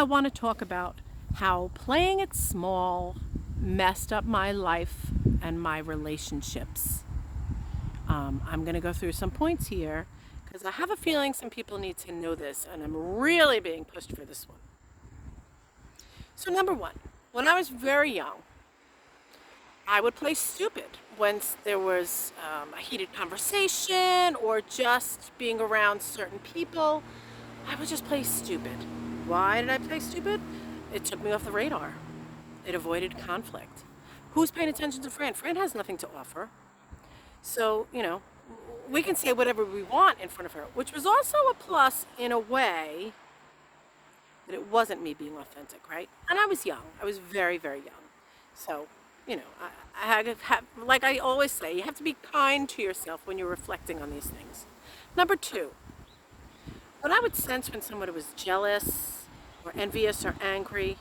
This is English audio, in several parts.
I want to talk about how playing it small messed up my life and my relationships. I'm going to go through some points here because I have a feeling some people need to know this, and I'm really being pushed for this one. So, number one, when I was very young, I would play stupid when there was a heated conversation or just being around certain people. I would just play stupid. Why did I play stupid? It took me off the radar. It avoided conflict. Who's paying attention to Fran? Fran has nothing to offer. So, we can say whatever we want in front of her, which was also a plus in a way that it wasn't me being authentic, right? And I was young. I was very, very young. So, I had to have, like I always say, you have to be kind to yourself when you're reflecting on these things. Number two, when I would sense when someone was jealous or envious or angry,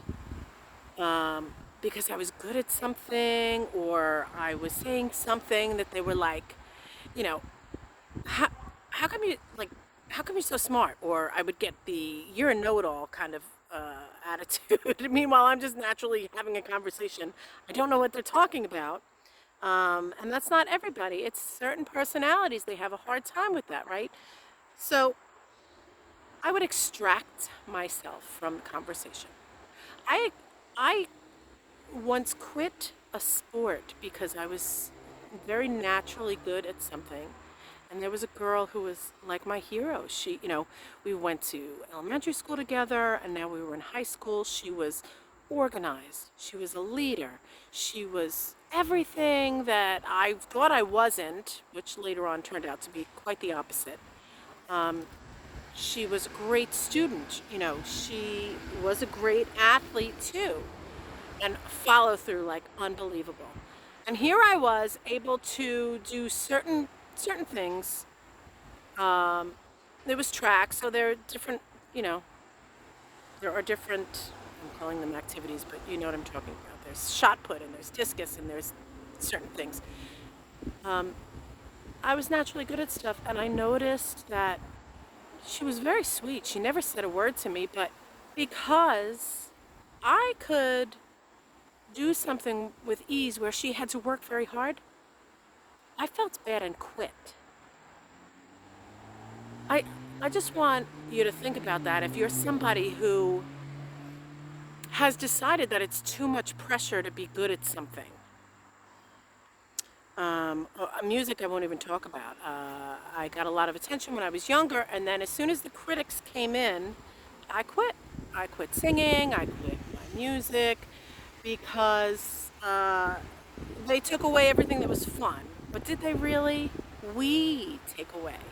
because I was good at something or I was saying something that they were like, you know, how, how come you like, how come you're so smart? Or I would get the you're a know-it-all kind of attitude. Meanwhile, I'm just naturally having a conversation. I don't know what they're talking about. And that's not everybody. It's certain personalities. They have a hard time with that, right? So I would extract myself from the conversation. I I once quit a sport because I was very naturally good at something. And there was a girl who was like my hero. We went to elementary school together and now we were in high school. She was organized. She was a leader. She was everything that I thought I wasn't, which later on turned out to be quite the opposite. She was a great student. She was a great athlete too, and follow through like unbelievable. And here I was able to do certain things. There was track, so there are different, you know, there are different. I'm calling them activities, but you know what I'm talking about. There's shot put and there's discus and there's certain things. I was naturally good at stuff, and I noticed that she was very sweet. She never said a word to me, but because I could do something with ease where she had to work very hard, I felt bad and quit. I I just want you to think about that. If you're somebody who has decided that it's too much pressure to be good at something, music I won't even talk about. I got a lot of attention when I was younger, and then as soon as the critics came in, I quit. I quit singing. I quit my music because they took away everything that was fun. But did they really? We take away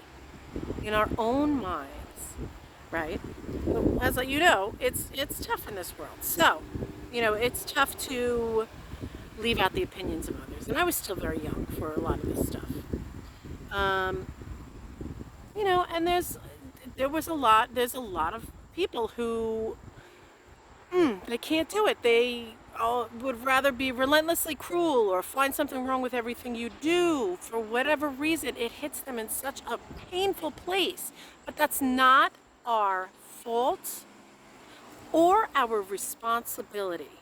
in our own minds, right? As it's tough in this world. So, it's tough to leave out the opinions of others. And I was still very young for a lot of this stuff. Um, and there's a lot of people who they can't do it. They all would rather be relentlessly cruel or find something wrong with everything you do. For whatever reason, it hits them in such a painful place. But that's not our fault or our responsibility.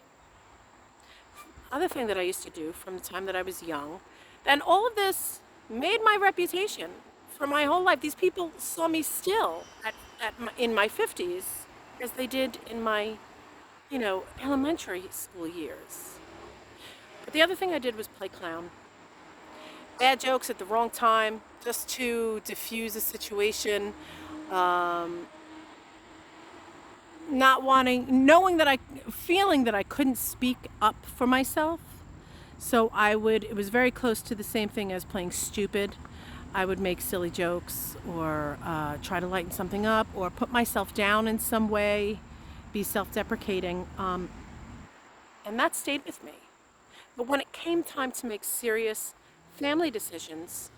Other thing that I used to do from the time that I was young, and all of this made my reputation for my whole life. These people saw me still in my 50s as they did in my elementary school years. But the other thing I did was play clown. Bad jokes at the wrong time, just to diffuse a situation. Um, Not knowing that feeling that I couldn't speak up for myself. So it was very close to the same thing as playing stupid. I would make silly jokes or try to lighten something up or put myself down in some way, be self-deprecating. And that stayed with me. But when it came time to make serious family decisions,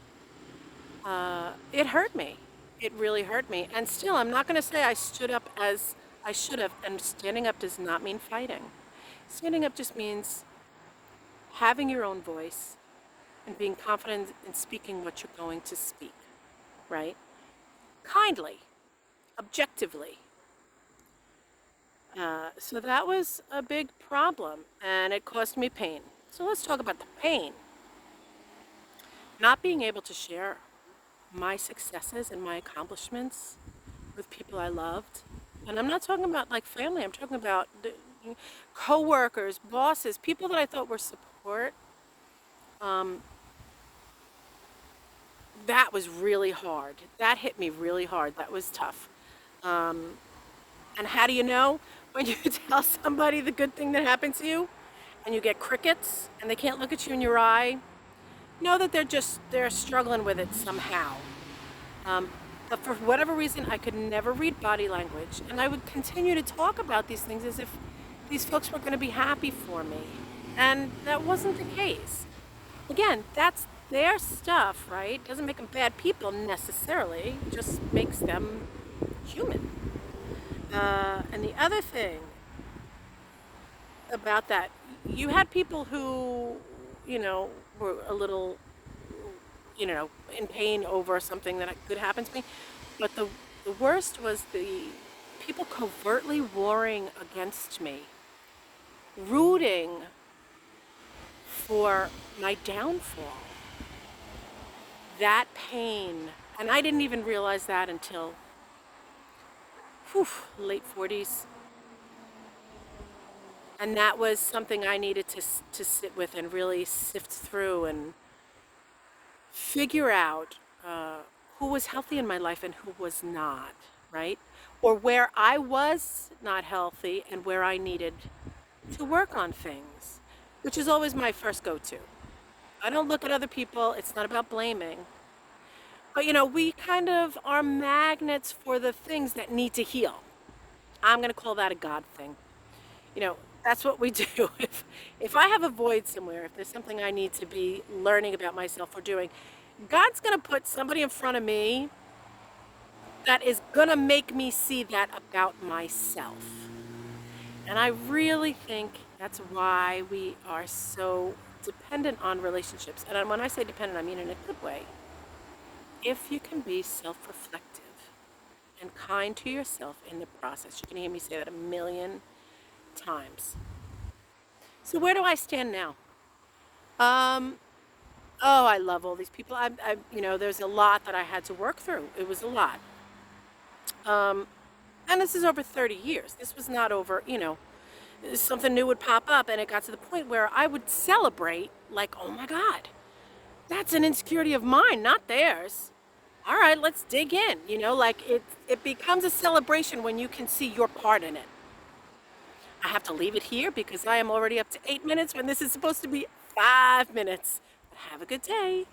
it hurt me. It really hurt me. And still, I'm not going to say I stood up as I should have. And standing up does not mean fighting. Standing up just means having your own voice and being confident in speaking what you're going to speak, right? Kindly, objectively, So that was a big problem and it caused me pain. So let's talk about the pain. Not being able to share my successes and my accomplishments with people I loved. And I'm not talking about like family, I'm talking about coworkers, bosses, people that I thought were support. Um, that was really hard. That hit me really hard. That was tough. Um, and how do you know? When you tell somebody the good thing that happened to you and you get crickets and they can't look at you in your eye, know that they're struggling with it somehow. Um, but for whatever reason, I could never read body language, and I would continue to talk about these things as if these folks were going to be happy for me, and that wasn't the case. Again, that's their stuff, right? Doesn't make them bad people necessarily, just makes them human. And the other thing about that, you had people who, were a little, in pain over something that could happen to me. But the worst was the people covertly warring against me, rooting for my downfall. That pain, and I didn't even realize that until whew, late 40s. And that was something I needed to sit with and really sift through and figure out who was healthy in my life and who was not, right? Or where I was not healthy and where I needed to work on things, which is always my first go-to. I don't look at other people, it's not about blaming. But we kind of are magnets for the things that need to heal. I'm going to call that a God thing. You know, that's what we do. If I have a void somewhere, if there's something I need to be learning about myself or doing, God's going to put somebody in front of me that is going to make me see that about myself. And I really think that's why we are so dependent on relationships. And when I say dependent, I mean in a good way. If you can be self-reflective and kind to yourself in the process, you can hear me say that a million times. So where do I stand now? Um, oh, I love all these people. There's a lot that I had to work through. It was a lot. Um, and this is over 30 years. This was not over, something new would pop up and it got to the point where I would celebrate like, oh my God, that's an insecurity of mine, not theirs. All right, let's dig in. Like it becomes a celebration when you can see your part in it. I have to leave it here because I am already up to 8 minutes when this is supposed to be 5 minutes. Have a good day.